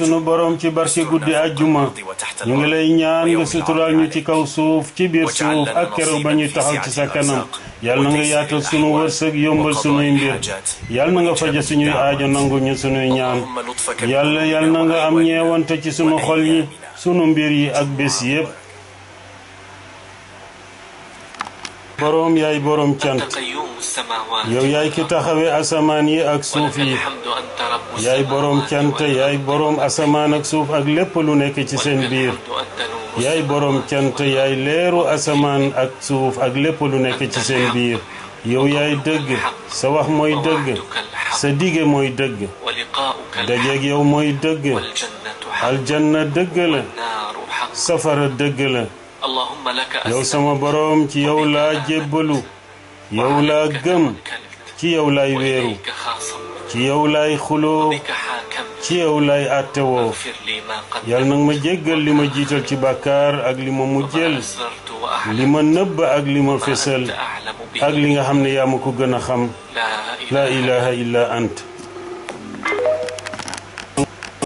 sunu borom ci barke guddi àjjuma ñu ngi lay ñaan nga suturaal ñu ci kaw suuf ci biir suuf ak keroog ba ñuy taxaw ci sa kanam yàlla na nga yaatal sunu wërsëg yombal sunuy mbir yàlla na nga faja suñuy aajo nangu ñu sunuy ñaan yàlla na nga am ñeewante ci sunu xol yi sunu mbir yi ak bés yépp boroom yaay boroom cant yow yaay ki taxawe asamaan yi ak suuf yi yaay boroom cant yaay boroom asamaan ak suuf ak lépp lu nekk ci seen biir yaay boroom cant yaay leeru asamaan ak suuf ak lépp lu nekk ci seen biir yow yaay dëgg sa wax mooy dëgg sa dige mooy dëgg dajeeg yow mooy dëgg aljanna dëgg la safara dëgg la yow sama boroom ci yow laa jébbalu yow laa gëm ci yow laay wéeru ci yow laay xuloo ci yow laay àttewoo yal nag ma jéggal li ma jiital ci bàkkaar ak li ma mujjel li ma nëbb ak li ma fesal ak li nga xam ne yaa ma ko gën a xam laa ilaha illa ant